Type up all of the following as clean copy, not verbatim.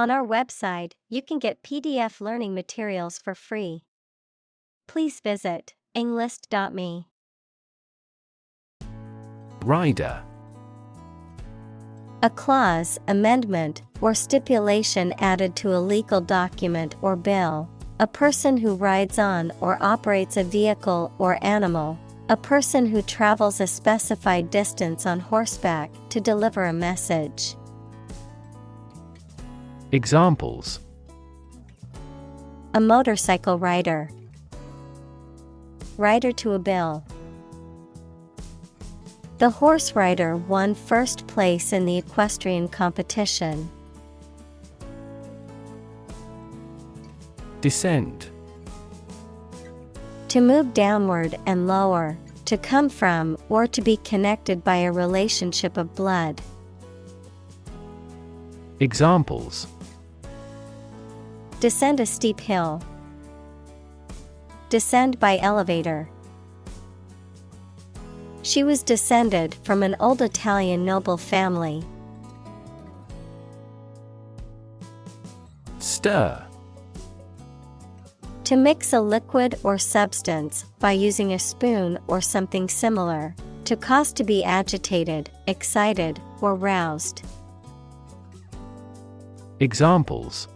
On our website, you can get PDF learning materials for free. Please visit englist.me. Rider. A clause, amendment, or stipulation added to a legal document or bill. A person who rides on or operates a vehicle or animal. A person who travels a specified distance on horseback to deliver a message. Examples: A motorcycle rider. Rider to a bill. The horse rider won first place in the equestrian competition. Descend. To move downward and lower, to come from or to be connected by a relationship of blood. Examples: Descend a steep hill. Descend by elevator. She was descended from an old Italian noble family. Stir. To mix a liquid or substance by using a spoon or something similar. To cause to be agitated, excited, or roused. Examples: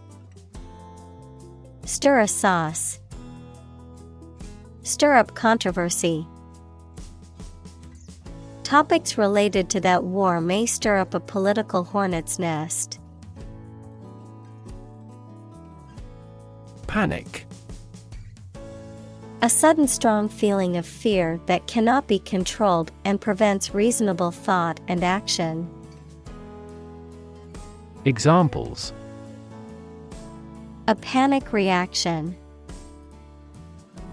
Stir a sauce. Stir up controversy. Topics related to that war may stir up a political hornet's nest. Panic. A sudden strong feeling of fear that cannot be controlled and prevents reasonable thought and action. Examples: A panic reaction.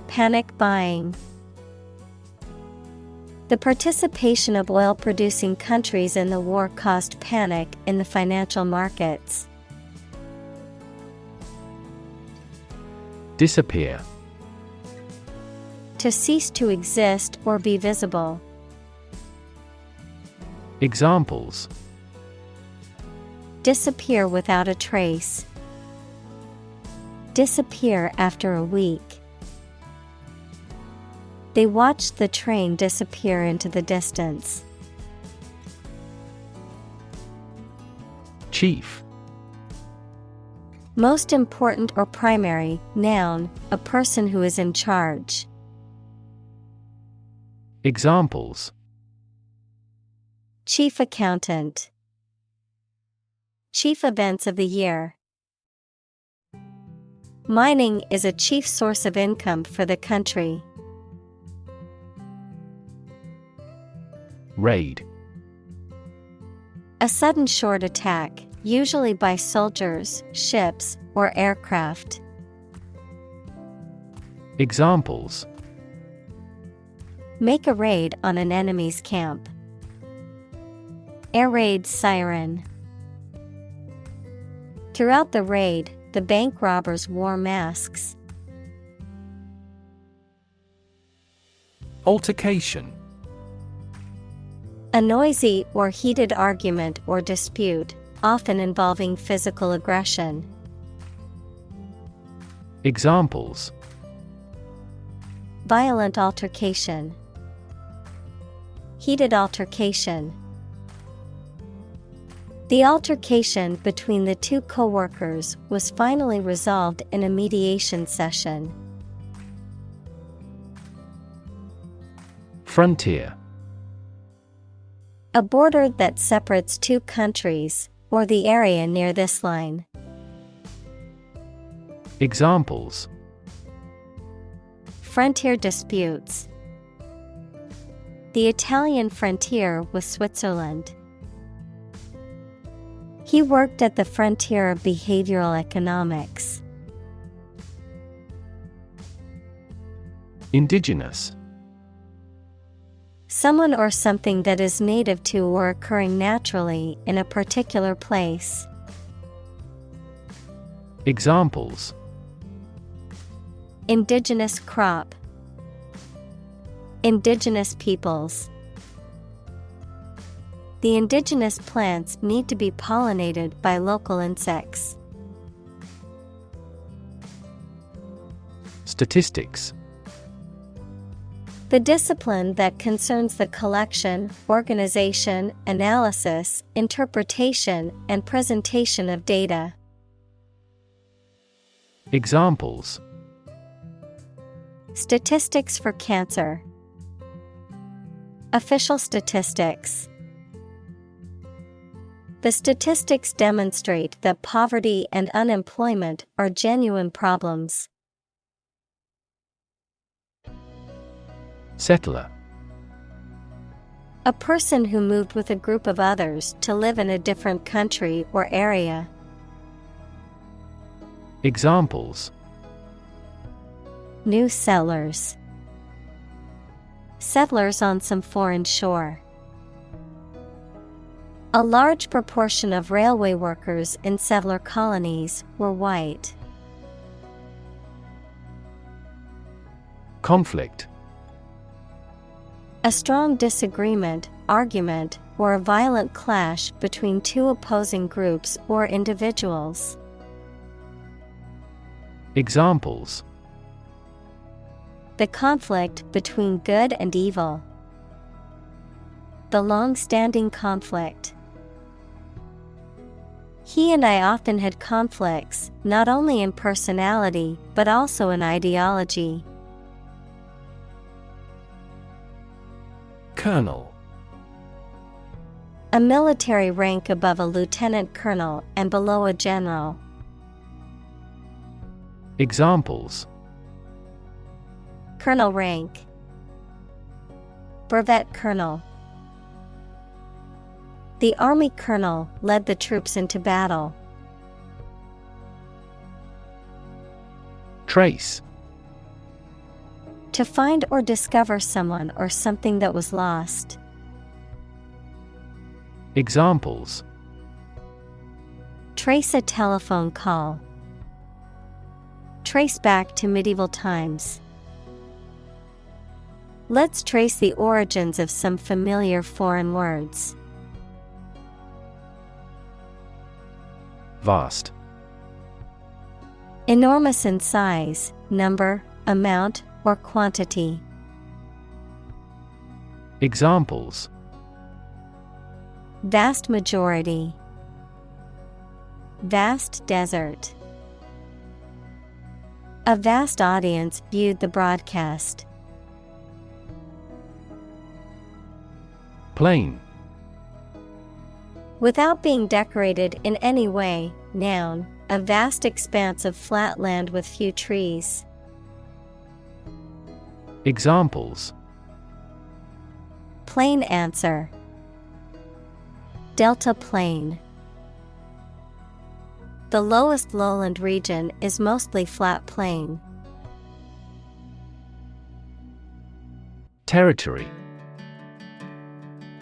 Panic buying. The participation of oil-producing countries in the war caused panic in the financial markets. Disappear. To cease to exist or be visible. Examples: Disappear without a trace. Disappear after a week. They watched the train disappear into the distance. Chief. Most important or primary, noun, a person who is in charge. Examples: Chief accountant. Chief events of the year. Mining is a chief source of income for the country. Raid. A sudden short attack, usually by soldiers, ships, or aircraft. Examples: Make a raid on an enemy's camp. Air raid siren. Throughout the raid, the bank robbers wore masks. Altercation. A noisy or heated argument or dispute, often involving physical aggression. Examples: Violent altercation. Heated altercation. The altercation between the two co-workers was finally resolved in a mediation session. Frontier. A border that separates two countries, or the area near this line. Examples: Frontier disputes. The Italian frontier with Switzerland. He worked at the frontier of behavioral economics. Indigenous. Someone or something that is native to or occurring naturally in a particular place. Examples: Indigenous crop. Indigenous peoples. The indigenous plants need to be pollinated by local insects. Statistics. The discipline that concerns the collection, organization, analysis, interpretation, and presentation of data. Examples: Statistics for cancer. Official statistics. The statistics demonstrate that poverty and unemployment are genuine problems. Settler. A person who moved with a group of others to live in a different country or area. Examples: New settlers. Settlers on some foreign shore. A large proportion of railway workers in settler colonies were white. Conflict. A strong disagreement, argument, or a violent clash between two opposing groups or individuals. Examples: The conflict between good and evil. The long-standing conflict. He and I often had conflicts, not only in personality, but also in ideology. Colonel. A military rank above a lieutenant colonel and below a general. Examples: Colonel rank. Brevet colonel. The army colonel led the troops into battle. Trace. To find or discover someone or something that was lost. Examples: Trace a telephone call. Trace back to medieval times. Let's trace the origins of some familiar foreign words. Vast. Enormous in size, number, amount, or quantity. Examples: Vast majority. Vast desert. A vast audience viewed the broadcast. Plain. Without being decorated in any way, noun, a vast expanse of flat land with few trees. Examples: Plain answer. Delta plain. The lowest lowland region is mostly flat plain. Territory.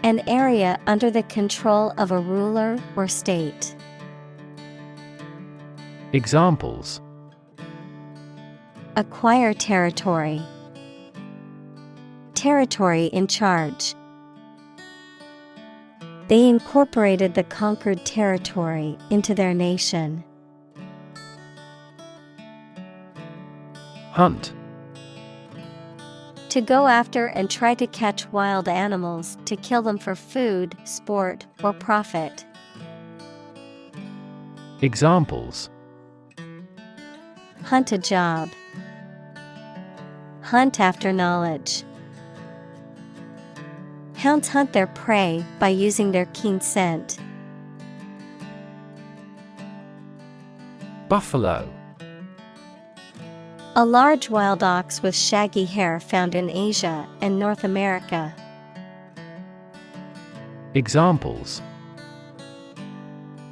An area under the control of a ruler or state. Examples: Acquire territory. Territory in charge. They incorporated the conquered territory into their nation. Hunt. To go after and try to catch wild animals to kill them for food, sport, or profit. Examples: Hunt a job. Hunt after knowledge. Hounds hunt their prey by using their keen scent. Buffalo. A large wild ox with shaggy hair found in Asia and North America. Examples: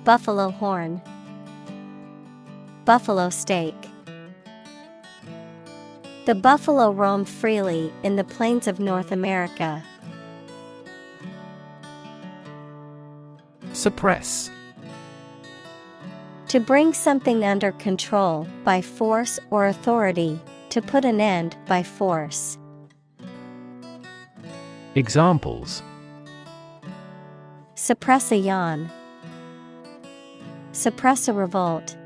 Buffalo horn. Buffalo steak. The buffalo roam freely in the plains of North America. Suppress. To bring something under control by force or authority, to put an end by force. Examples: Suppress a yawn. Suppress a revolt.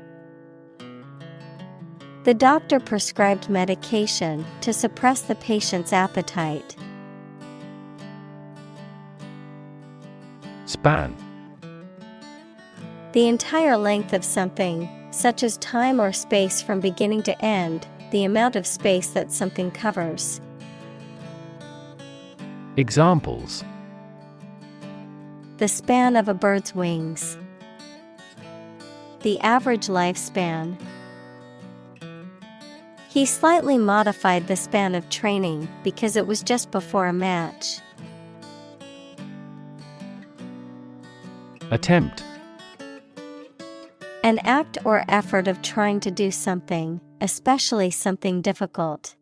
The doctor prescribed medication to suppress the patient's appetite. Span. The entire length of something, such as time or space from beginning to end, the amount of space that something covers. Examples: The span of a bird's wings. The average lifespan. He slightly modified the span of training because it was just before a match. Attempt. An act or effort of trying to do something, especially something difficult.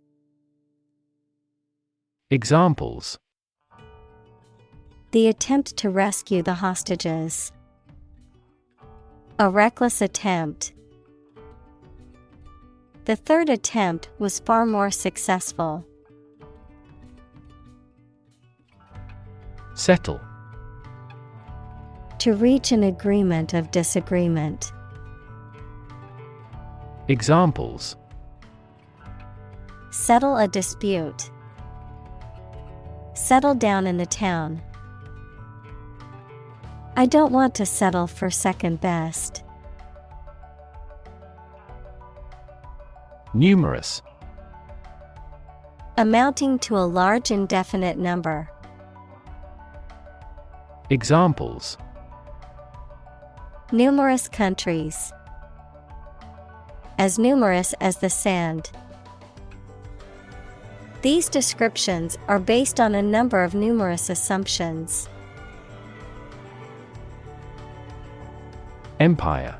Examples: The attempt to rescue the hostages. A reckless attempt. The third attempt was far more successful. Settle. To reach an agreement of disagreement. Examples: Settle a dispute. Settle down in the town. I don't want to settle for second best. Numerous. Amounting to a large indefinite number. Examples: Numerous countries. As numerous as the sand. These descriptions are based on a number of numerous assumptions. Empire.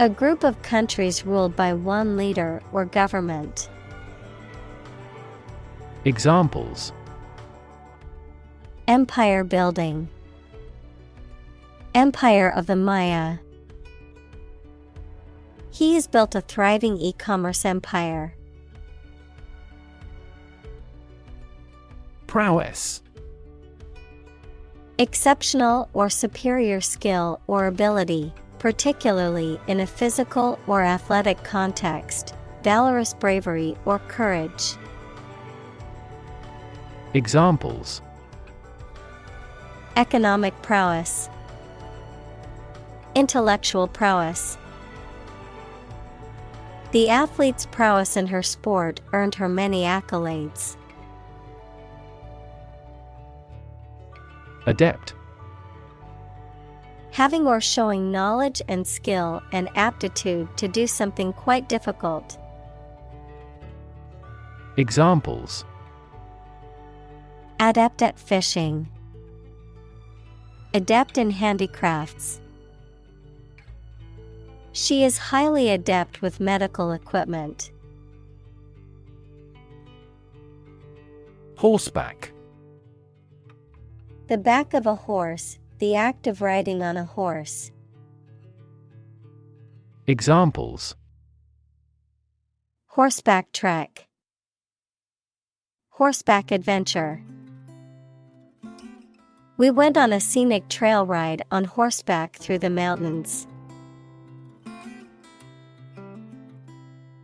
A group of countries ruled by one leader or government. Examples: Empire building. Empire of the Maya. He has built a thriving e-commerce empire. Prowess. Exceptional or superior skill or ability, particularly in a physical or athletic context, valorous bravery or courage. Examples: Economic prowess. Intellectual prowess. The athlete's prowess in her sport earned her many accolades. Adept. Having or showing knowledge and skill and aptitude to do something quite difficult. Examples: Adept at fishing. Adept in handicrafts. She is highly adept with medical equipment. Horseback. The back of a horse, the act of riding on a horse. Examples: Horseback trek. Horseback adventure. We went on a scenic trail ride on horseback through the mountains.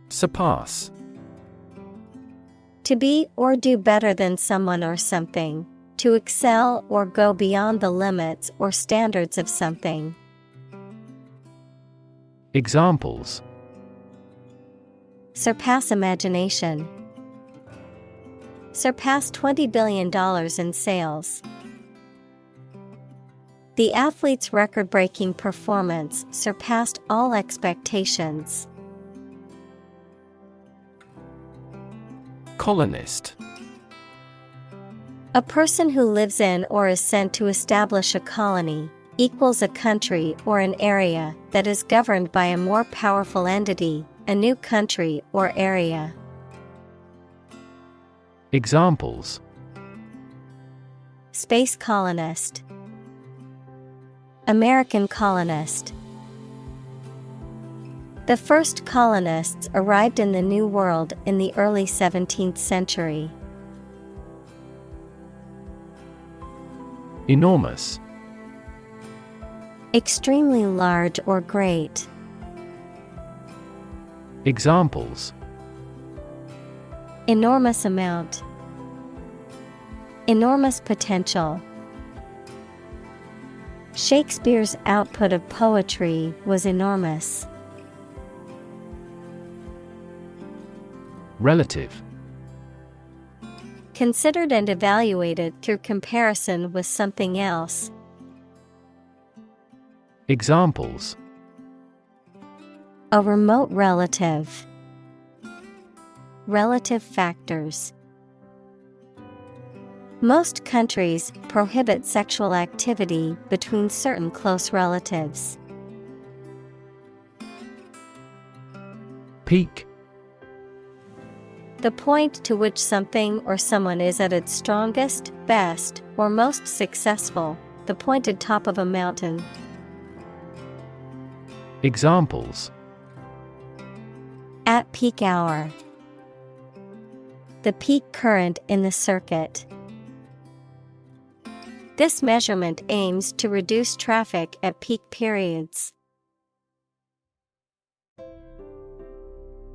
Surpass. To be or do better than someone or something. To excel or go beyond the limits or standards of something. Examples: Surpass imagination. Surpass $20 billion in sales. The athlete's record-breaking performance surpassed all expectations. Colonist. A person who lives in or is sent to establish a colony, equals a country or an area that is governed by a more powerful entity, a new country or area. Examples: Space colonist. American colonist. The first colonists arrived in the New World in the early 17th century. Enormous. Extremely large or great. Examples: enormous amount, enormous potential. Shakespeare's output of poetry was enormous. Relative. Considered and evaluated through comparison with something else. Examples: a remote relative. Relative factors. Most countries prohibit sexual activity between certain close relatives. Peak. The point to which something or someone is at its strongest, best, or most successful, the pointed top of a mountain. Examples: at peak hour. The peak current in the circuit. This measurement aims to reduce traffic at peak periods.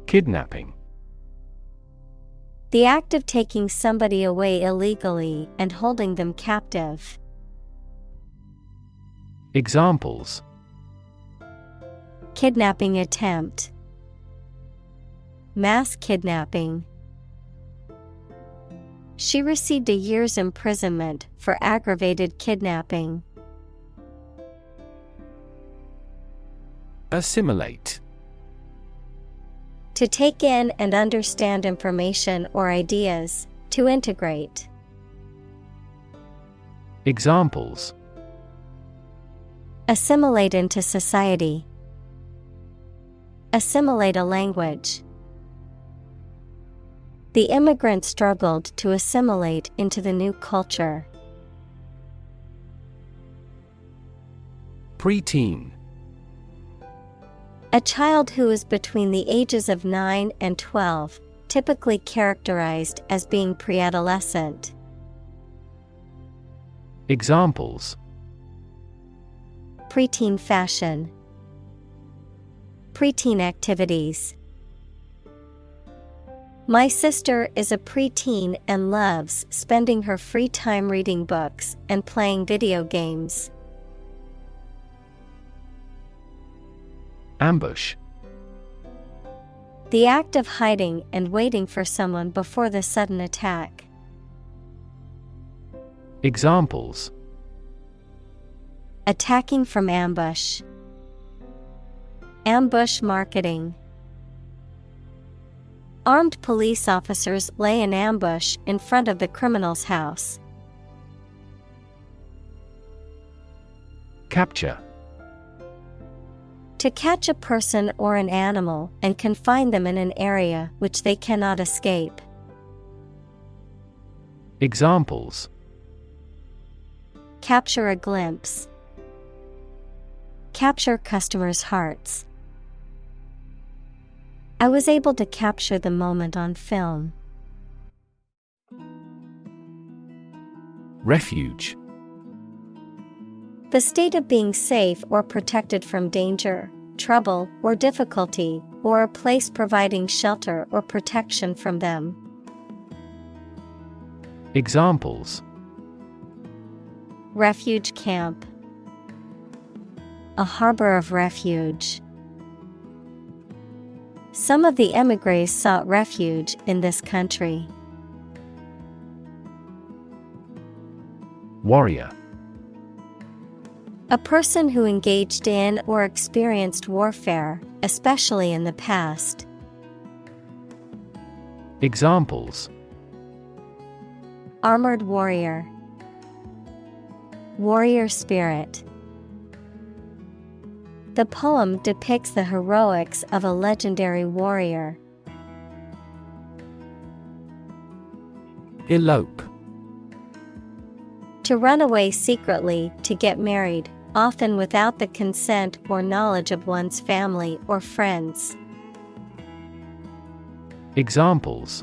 Kidnapping. The act of taking somebody away illegally and holding them captive. Examples: kidnapping attempt. Mass kidnapping. She received a year's imprisonment for aggravated kidnapping. Assimilate. To take in and understand information or ideas, to integrate. Examples: assimilate into society. Assimilate a language. The immigrants struggled to assimilate into the new culture. Preteen. A child who is between the ages of 9 and 12, typically characterized as being pre-adolescent. Examples: preteen fashion. Preteen activities. My sister is a preteen and loves spending her free time reading books and playing video games. Ambush. The act of hiding and waiting for someone before the sudden attack. Examples: attacking from ambush. Ambush marketing. Armed police officers lay an ambush in front of the criminal's house. Capture. To catch a person or an animal and confine them in an area which they cannot escape. Examples: capture a glimpse. Capture customers' hearts. I was able to capture the moment on film. Refuge. The state of being safe or protected from danger, trouble, or difficulty, or a place providing shelter or protection from them. Examples: refuge camp. A harbor of refuge. Some of the émigrés sought refuge in this country. Warrior. A person who engaged in or experienced warfare, especially in the past. Examples: armored warrior. Warrior spirit. The poem depicts the heroics of a legendary warrior. Elope. To run away secretly to get married, often without the consent or knowledge of one's family or friends. Examples: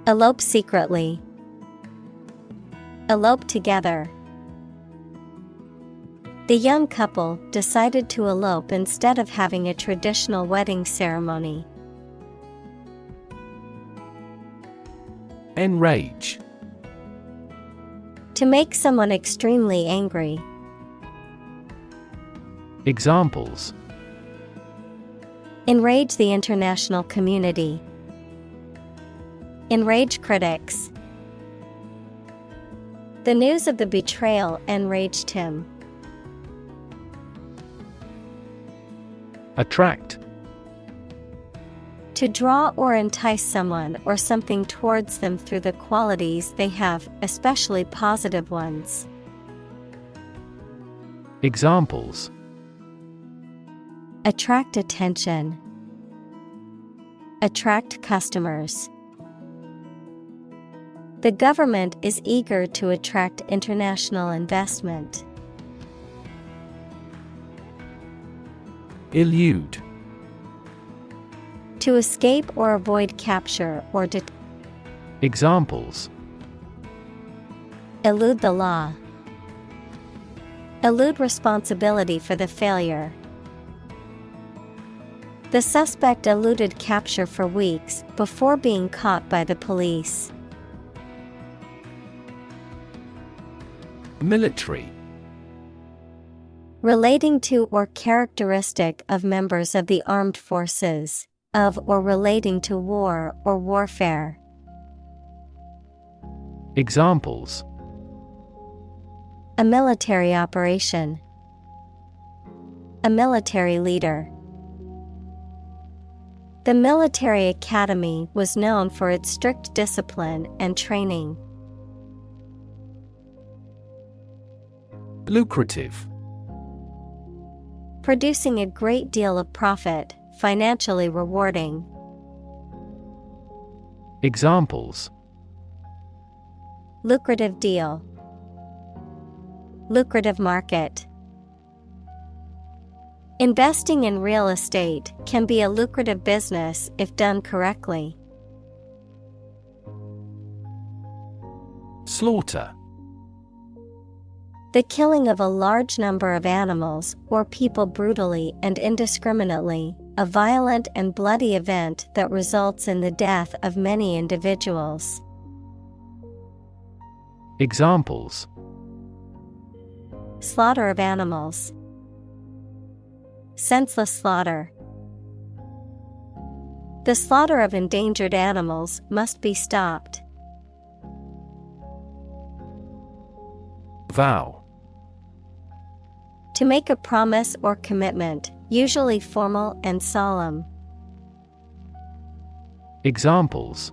elope secretly. Elope together. The young couple decided to elope instead of having a traditional wedding ceremony. Enrage. To make someone extremely angry. Examples: Enrage the international community. Enrage critics. The news of the betrayal enraged him. Attract. To draw or entice someone or something towards them through the qualities they have, especially positive ones. Examples: Attract attention. Attract customers. The government is eager to attract international investment. Elude. To escape or avoid capture or Examples: elude the law. Elude responsibility for the failure. The suspect eluded capture for weeks before being caught by the police. Military. Relating to or characteristic of members of the armed forces, of or relating to war or warfare. Examples: A military operation. A military leader. The military academy was known for its strict discipline and training. Lucrative. Producing a great deal of profit, financially rewarding. Examples: Lucrative deal. Lucrative market. Investing in real estate can be a lucrative business if done correctly. Slaughter. The killing of a large number of animals or people brutally and indiscriminately, a violent and bloody event that results in the death of many individuals. Examples: Slaughter of animals. Senseless slaughter. The slaughter of endangered animals must be stopped. Vow. To make a promise or commitment, usually formal and solemn. Examples: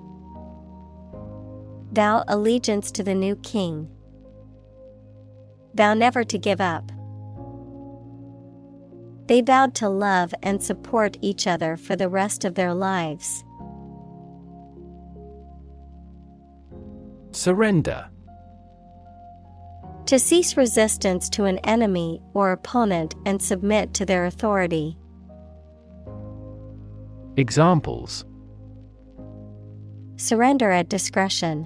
Vow allegiance to the new king. Vow never to give up. They vowed to love and support each other for the rest of their lives. Surrender. To cease resistance to an enemy or opponent and submit to their authority. Examples: Surrender at discretion.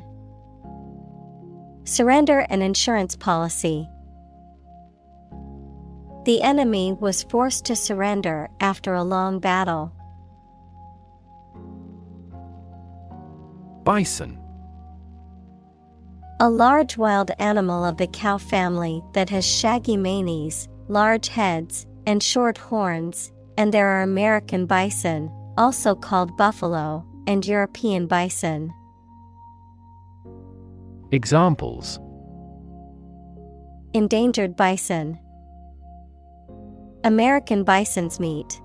Surrender an insurance policy. The enemy was forced to surrender after a long battle. Bison. A large wild animal of the cow family that has shaggy manes, large heads, and short horns, and there are American bison, also called buffalo, and European bison. Examples: Endangered bison. American bison's meat.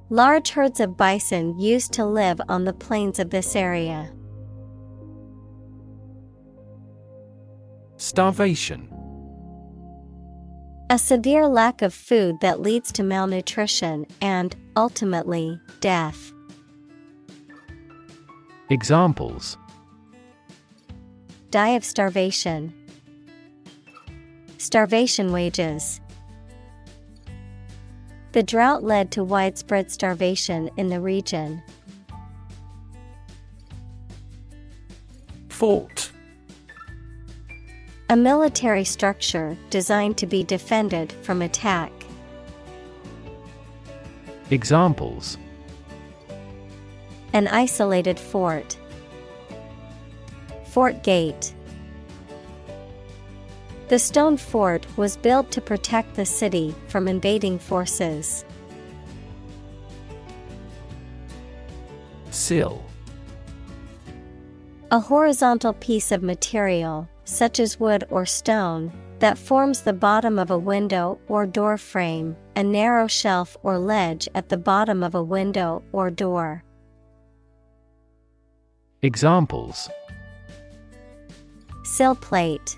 Large herds of bison used to live on the plains of this area. Starvation. A severe lack of food that leads to malnutrition and, ultimately, death. Examples: Die of starvation. Starvation wages. The drought led to widespread starvation in the region. Fort. A military structure designed to be defended from attack. Examples: An isolated fort. Fort gate. The stone fort was built to protect the city from invading forces. Sill. A horizontal piece of material, such as wood or stone, that forms the bottom of a window or door frame, a narrow shelf or ledge at the bottom of a window or door. Examples: Sill plate.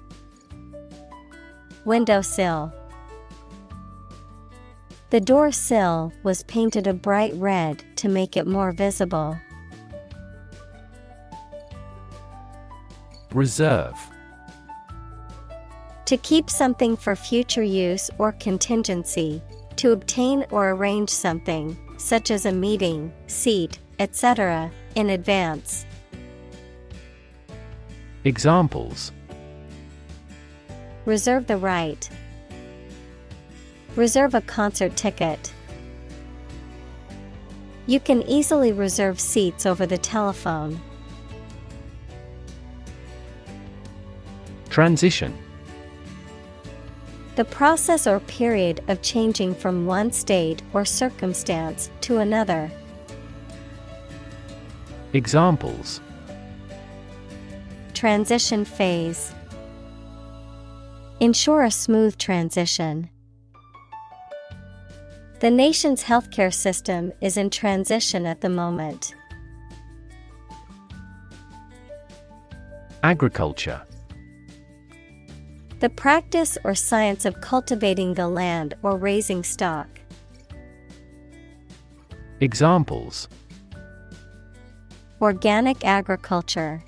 Window sill. The door sill was painted a bright red to make it more visible. Reserve. To keep something for future use or contingency, to obtain or arrange something, such as a meeting, seat, etc., in advance. Examples: Reserve the right. Reserve a concert ticket. You can easily reserve seats over the telephone. Transition. The process or period of changing from one state or circumstance to another. Examples: Transition phase. Ensure a smooth transition. The nation's healthcare system is in transition at the moment. Agriculture. The practice or science of cultivating the land or raising stock. Examples: Organic agriculture.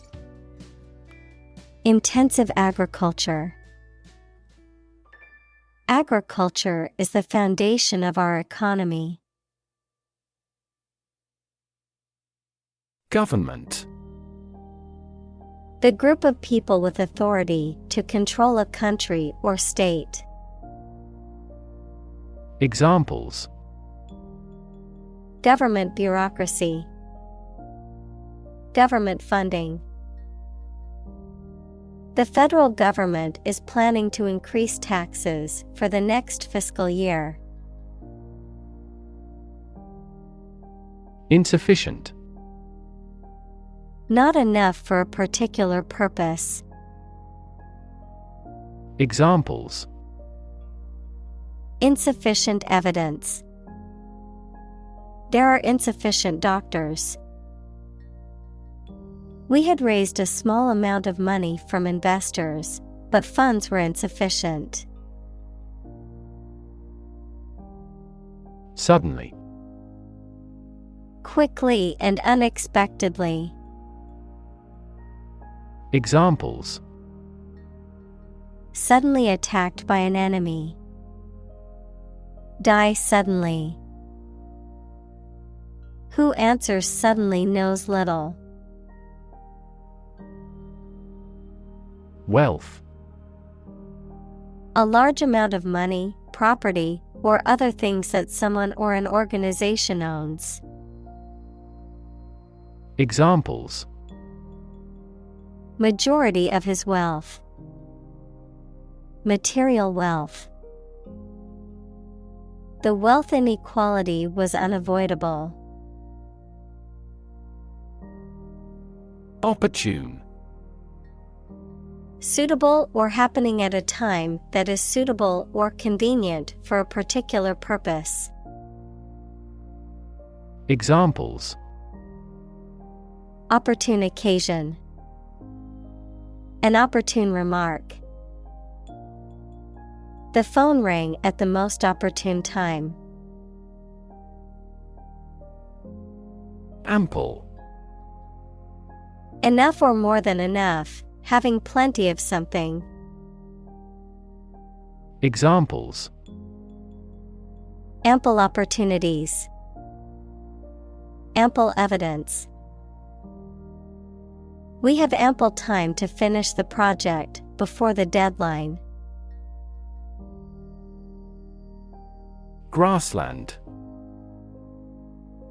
Intensive agriculture. Agriculture is the foundation of our economy. Government. The group of people with authority to control a country or state. Examples: Government bureaucracy. Government funding. The federal government is planning to increase taxes for the next fiscal year. Insufficient. Not enough for a particular purpose. Examples: Insufficient evidence. There are insufficient doctors. We had raised a small amount of money from investors, but funds were insufficient. Suddenly. Quickly and unexpectedly. Examples: Suddenly attacked by an enemy. Die suddenly. Who answers suddenly knows little. Wealth. A large amount of money, property, or other things that someone or an organization owns. Examples: Majority of his wealth. Material wealth. The wealth inequality was unavoidable. Opportune. Suitable or happening at a time that is suitable or convenient for a particular purpose. Examples: Opportune occasion. An opportune remark. The phone rang at the most opportune time. Ample. Enough or more than enough, having plenty of something. Examples: Ample opportunities. Ample evidence. We have ample time to finish the project before the deadline. Grassland.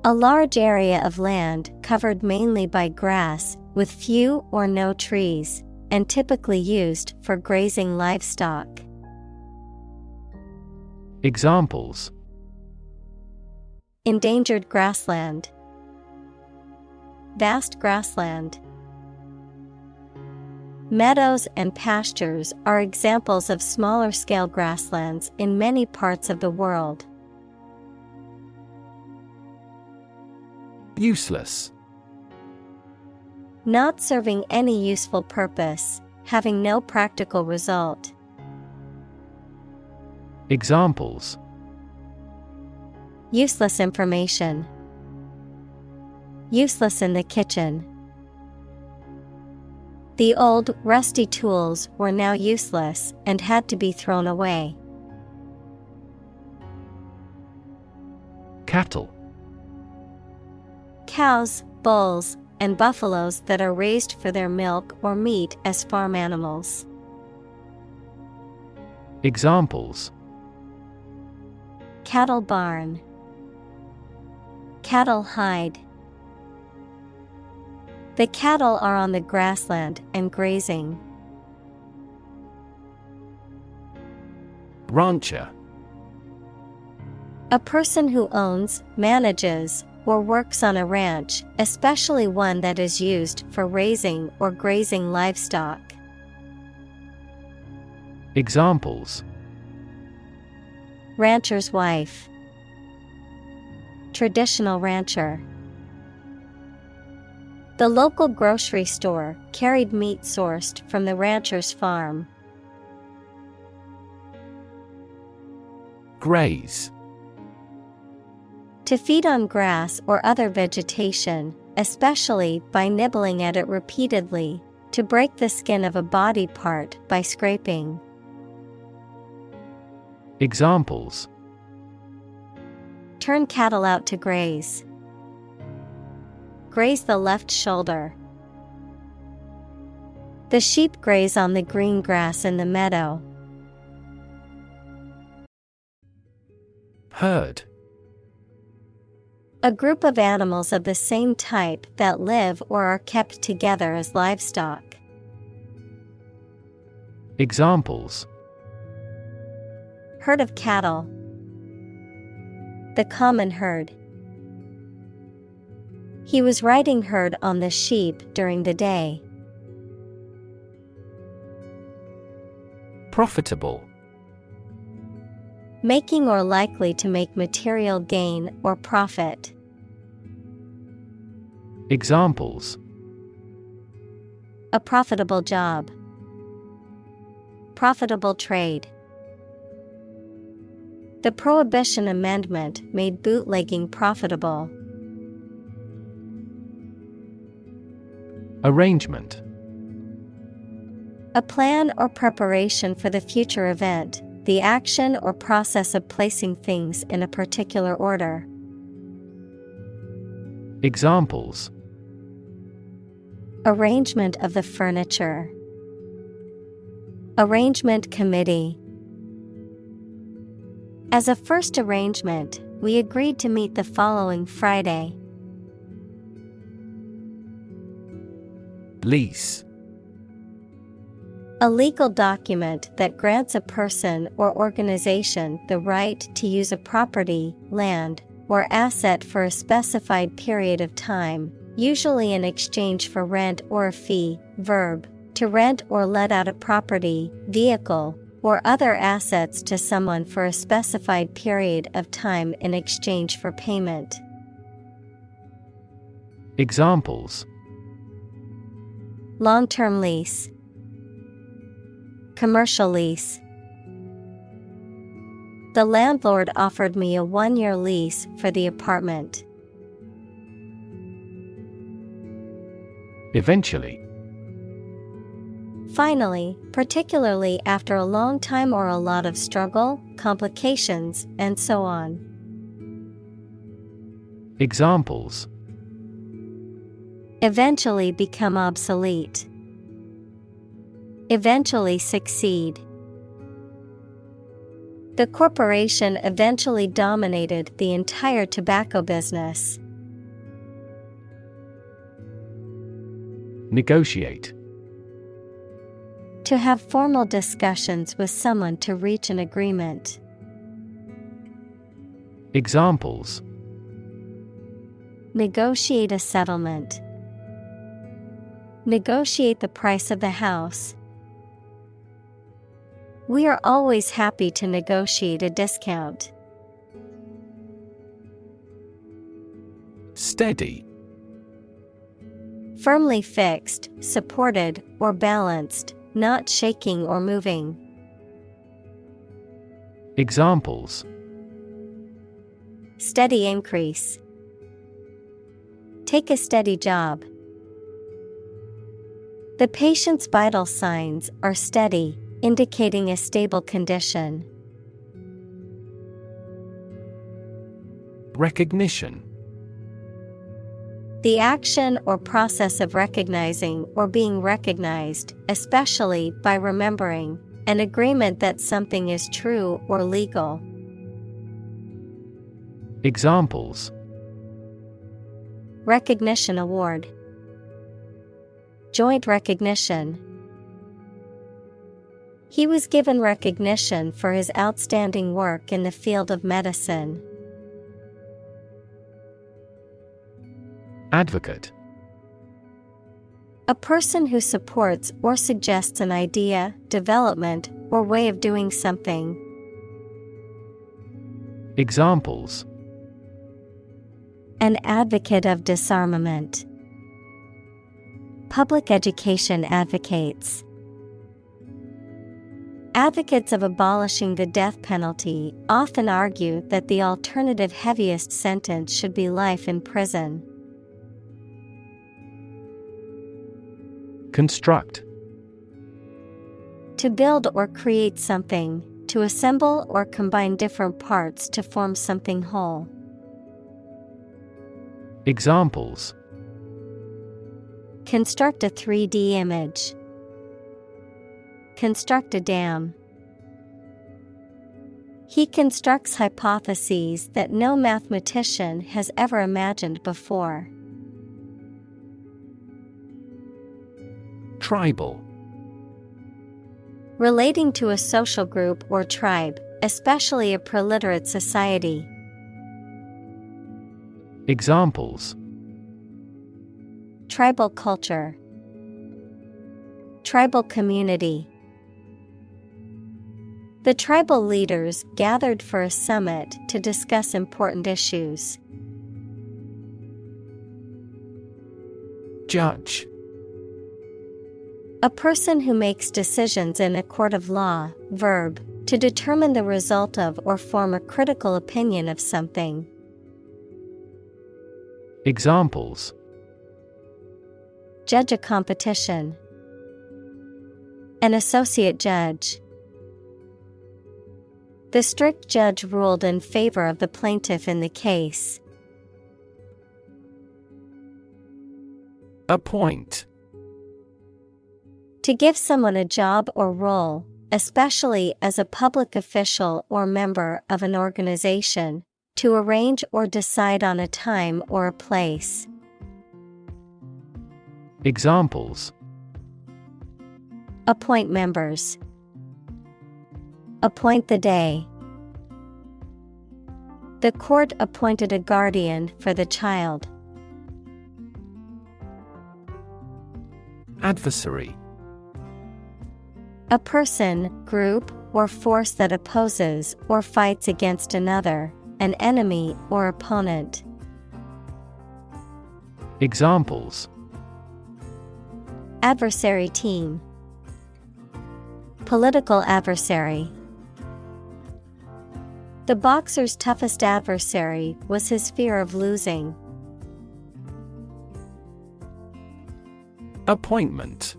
A large area of land covered mainly by grass, with few or no trees, and typically used for grazing livestock. Examples: endangered grassland, vast grassland. Meadows and pastures are examples of smaller-scale grasslands in many parts of the world. Useless. Not serving any useful purpose, having no practical result. Examples: useless information, useless in the kitchen. The old, rusty tools were now useless and had to be thrown away. Cattle. Cows, bulls, and buffaloes that are raised for their milk or meat as farm animals. Examples: cattle barn, cattle hide. The cattle are on the grassland and grazing. Rancher. A person who owns, manages, or works on a ranch, especially one that is used for raising or grazing livestock. Examples: rancher's wife, traditional rancher. The local grocery store carried meat sourced from the rancher's farm. Graze. To feed on grass or other vegetation, especially by nibbling at it repeatedly, to break the skin of a body part by scraping. Examples: turn cattle out to graze. Graze the left shoulder. The sheep graze on the green grass in the meadow. Herd. A group of animals of the same type that live or are kept together as livestock. Examples: herd of cattle. The common herd. He was riding herd on the sheep during the day. Profitable. Making or likely to make material gain or profit. Examples: a profitable job. Profitable trade. The Prohibition Amendment made bootlegging profitable. Arrangement. A plan or preparation for the future event, the action or process of placing things in a particular order. Examples: arrangement of the furniture. Arrangement committee. As a first arrangement, we agreed to meet the following Friday. Lease. A legal document that grants a person or organization the right to use a property, land, or asset for a specified period of time, usually in exchange for rent or a fee. Verb, to rent or let out a property, vehicle, or other assets to someone for a specified period of time in exchange for payment. Examples: long-term lease. Commercial lease. The landlord offered me a 1-year lease for the apartment. Eventually. Finally, particularly after a long time or a lot of struggle, complications, and so on. Examples: eventually become obsolete. Eventually succeed. The corporation eventually dominated the entire tobacco business. Negotiate. To have formal discussions with someone to reach an agreement. Examples: Negotiate a settlement. Negotiate the price of the house. We are always happy to negotiate a discount. Steady. Firmly fixed, supported, or balanced, not shaking or moving. Examples: Steady increase. Take a steady job. The patient's vital signs are steady, indicating a stable condition. Recognition. The action or process of recognizing or being recognized, especially by remembering, an agreement that something is true or legal. Examples: Recognition award. Joint recognition. He was given recognition for his outstanding work in the field of medicine. Advocate. A person who supports or suggests an idea, development, or way of doing something. Examples: An advocate of disarmament. Public education advocates. Advocates of abolishing the death penalty often argue that the alternative heaviest sentence should be life in prison. Construct. To build or create something, to assemble or combine different parts to form something whole. Examples: Construct a 3D image. Construct a dam. He constructs hypotheses that no mathematician has ever imagined before. Tribal. Relating to a social group or tribe, especially a preliterate society. Examples: Tribal culture. Tribal community. The tribal leaders gathered for a summit to discuss important issues. Judge. A person who makes decisions in a court of law. Verb, to determine the result of or form a critical opinion of something. Examples: Judge a competition. An associate judge. The strict judge ruled in favor of the plaintiff in the case. Appoint. To give someone a job or role, especially as a public official or member of an organization, to arrange or decide on a time or a place. Examples: Appoint members. Appoint the day. The court appointed a guardian for the child. Adversary. A person, group, or force that opposes or fights against another, an enemy or opponent. Examples: Adversary team. Political adversary. The boxer's toughest adversary was his fear of losing. Appointment.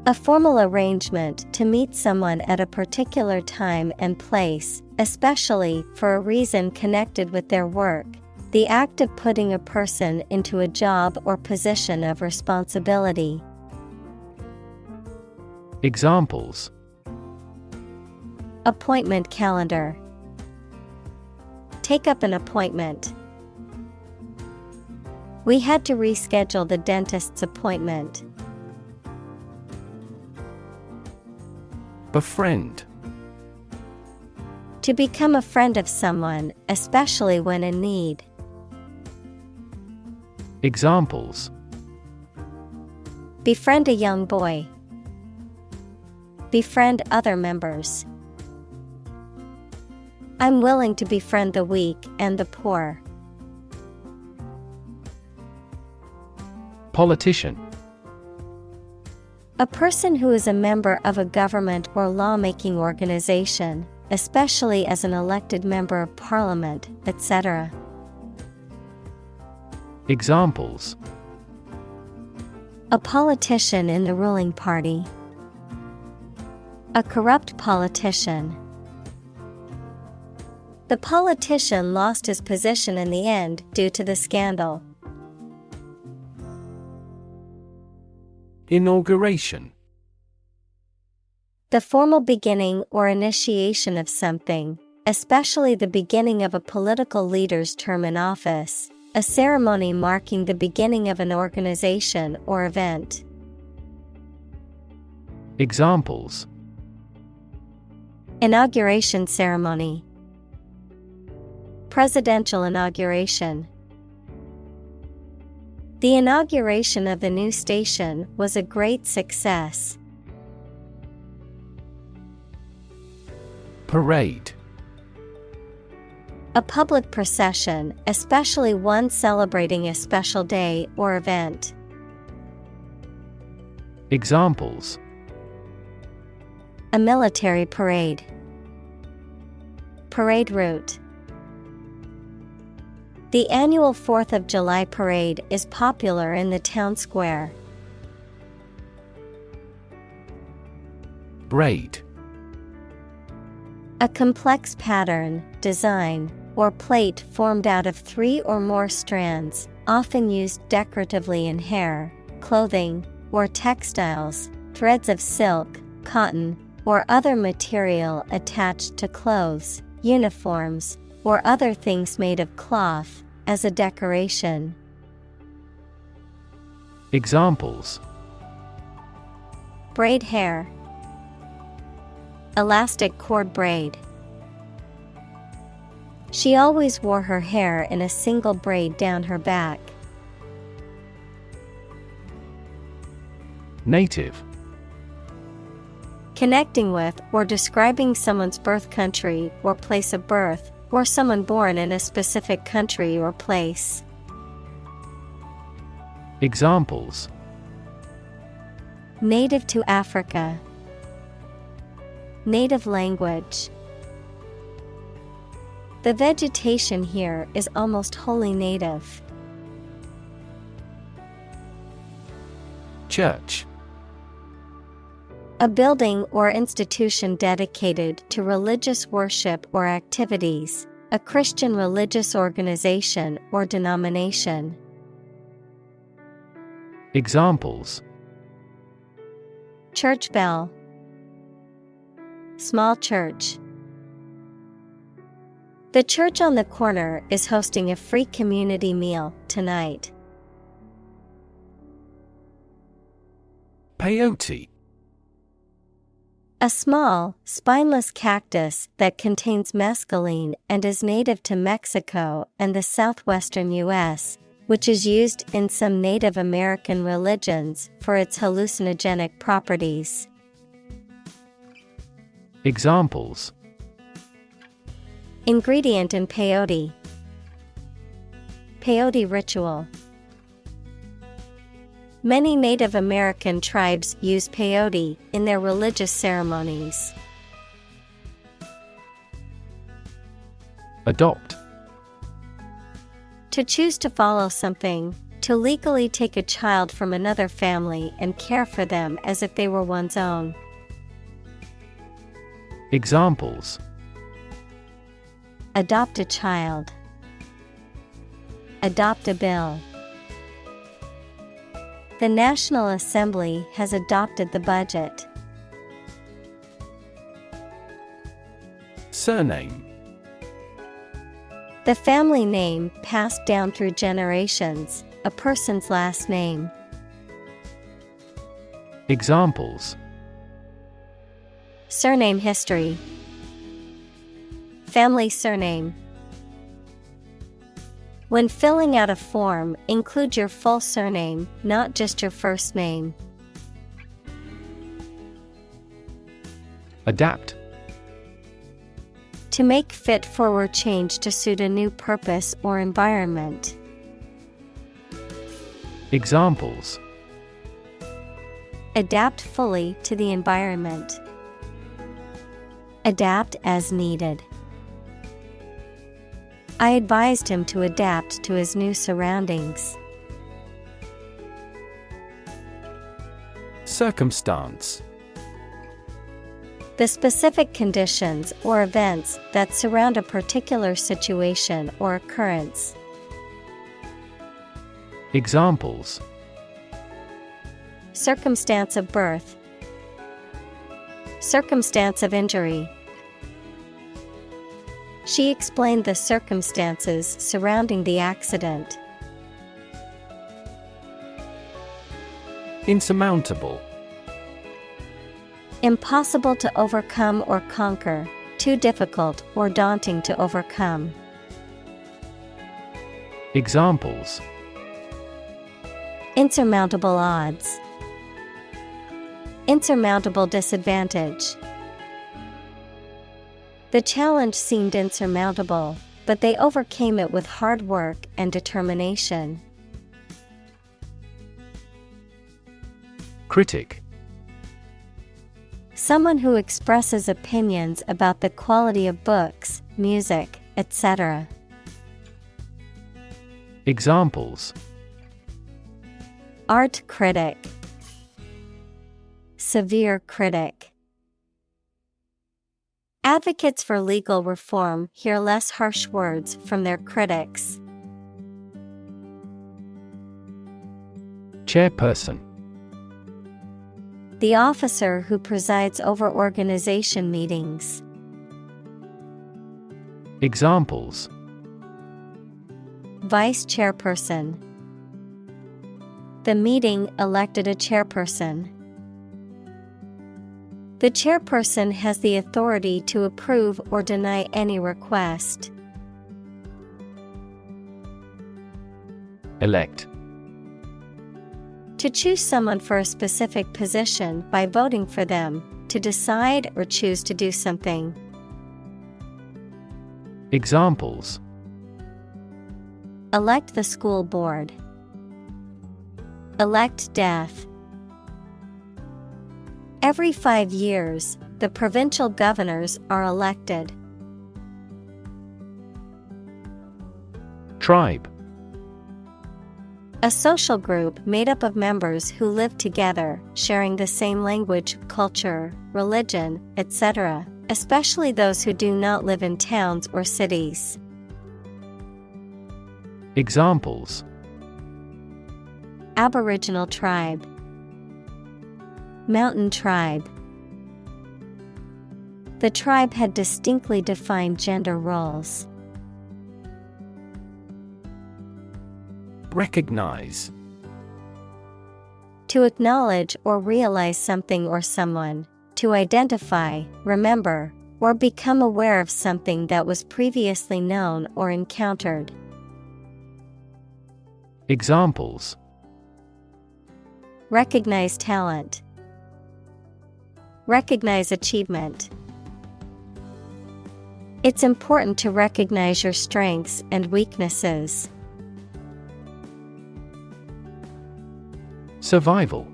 A formal arrangement to meet someone at a particular time and place, especially for a reason connected with their work. The act of putting a person into a job or position of responsibility. Examples: appointment calendar. Take up an appointment. We had to reschedule the dentist's appointment. Befriend. To become a friend of someone, especially when in need. Examples: befriend a young boy. Befriend other members. I'm willing to befriend the weak and the poor. Politician. A person who is a member of a government or lawmaking organization, especially as an elected member of parliament, etc. Examples: a politician in the ruling party. A corrupt politician. The politician lost his position in the end due to the scandal. Inauguration. The formal beginning or initiation of something, especially the beginning of a political leader's term in office, a ceremony marking the beginning of an organization or event. Examples: inauguration ceremony. Presidential inauguration. The inauguration of the new station was a great success. Parade. A public procession, especially one celebrating a special day or event. Examples: a military parade. Parade route. The annual 4th of July parade is popular in the town square. Braid. A complex pattern, design, or plait formed out of 3 or more strands, often used decoratively in hair, clothing, or textiles, threads of silk, cotton, or other material attached to clothes, uniforms, or other things made of cloth, as a decoration. Examples: braid hair. Elastic cord braid. She always wore her hair in a single braid down her back. Native. Connecting with or describing someone's birth country or place of birth, or someone born in a specific country or place. Examples: native to Africa. Native language. The vegetation here is almost wholly native. Church. A building or institution dedicated to religious worship or activities, a Christian religious organization or denomination. Examples: church bell. Small church. The church on the corner is hosting a free community meal tonight. Peyote. A small, spineless cactus that contains mescaline and is native to Mexico and the southwestern U.S., which is used in some Native American religions for its hallucinogenic properties. Examples: ingredient in peyote. Peyote ritual. Many Native American tribes use peyote in their religious ceremonies. Adopt. To choose to follow something, to legally take a child from another family and care for them as if they were one's own. Examples: adopt a child. Adopt a bill. The National Assembly has adopted the budget. Surname. The family name passed down through generations, a person's last name. Examples: Surname history. Family surname. When filling out a form, include your full surname, not just your first name. Adapt. To make fit forward change to suit a new purpose or environment. Examples: Adapt fully to the environment. Adapt as needed. I advised him to adapt to his new surroundings. Circumstance. The specific conditions or events that surround a particular situation or occurrence. Examples: Circumstance of birth. Circumstance of injury. She explained the circumstances surrounding the accident. Insurmountable. Impossible to overcome or conquer, too difficult or daunting to overcome. Examples: Insurmountable odds. Insurmountable disadvantage. The challenge seemed insurmountable, but they overcame it with hard work and determination. Critic. Someone who expresses opinions about the quality of books, music, etc. Examples: Art critic. Severe critic. Advocates for legal reform hear less harsh words from their critics. Chairperson. The officer who presides over organization meetings. Examples: Vice chairperson. The meeting elected a chairperson. The chairperson has the authority to approve or deny any request. Elect. To choose someone for a specific position by voting for them, to decide or choose to do something. Examples: Elect the school board. Elect death. Every 5 years, the provincial governors are elected. Tribe. A social group made up of members who live together, sharing the same language, culture, religion, etc., especially those who do not live in towns or cities. Examples: Aboriginal tribe. Mountain tribe. The tribe had distinctly defined gender roles. Recognize. To acknowledge or realize something or someone, to identify, remember, or become aware of something that was previously known or encountered. Examples: Recognize talent. Recognize achievement. It's important to recognize your strengths and weaknesses. Survival.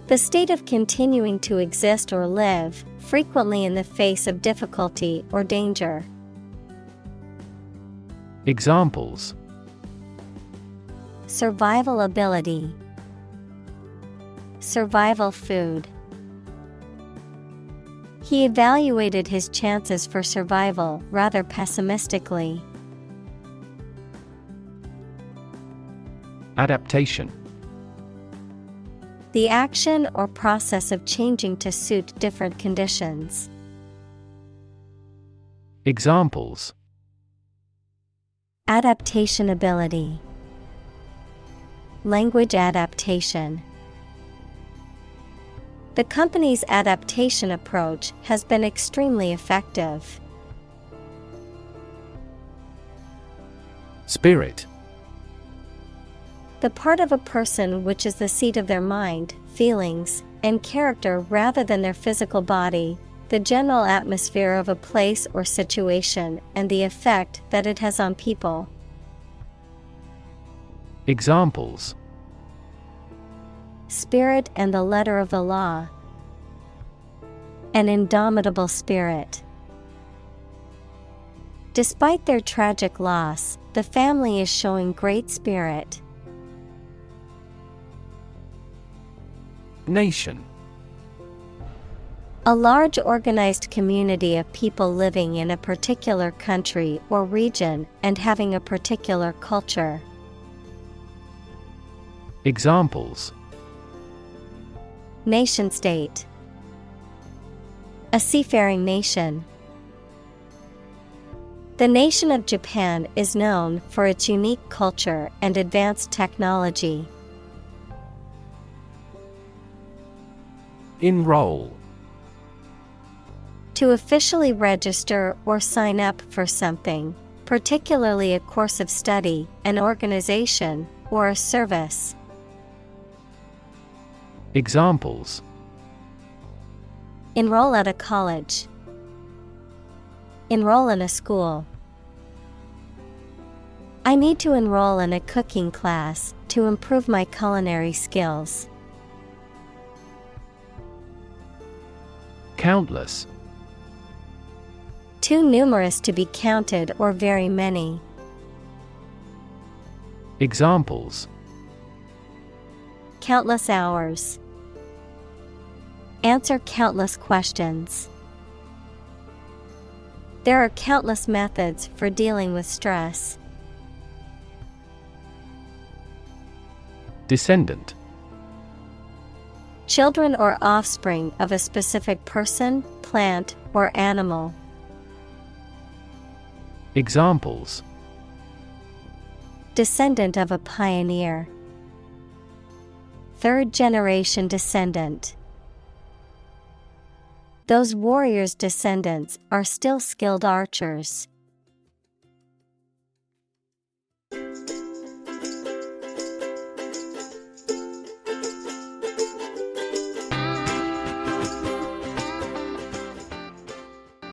The state of continuing to exist or live, frequently in the face of difficulty or danger. Examples: Survival ability. Survival food. He evaluated his chances for survival rather pessimistically. Adaptation. The action or process of changing to suit different conditions. Examples: adaptation ability, language adaptation. The company's adaptation approach has been extremely effective. Spirit. The part of a person which is the seat of their mind, feelings, and character rather than their physical body, the general atmosphere of a place or situation, and the effect that it has on people. Examples: spirit and the letter of the law, an indomitable spirit. Despite their tragic loss, the family is showing great spirit. Nation. A large organized community of people living in a particular country or region and having a particular culture. Examples: nation-state, a seafaring nation. The nation of Japan is known for its unique culture and advanced technology. Enroll. To officially register or sign up for something, particularly a course of study, an organization, or a service. Examples: enroll at a college, enroll in a school. I need to enroll in a cooking class to improve my culinary skills. Countless. Too numerous to be counted or very many. Examples: countless hours. Answer countless questions. There are countless methods for dealing with stress. Descendant. Children or offspring of a specific person, plant, or animal. Examples: descendant of a pioneer, third generation descendant. Those warriors' descendants are still skilled archers.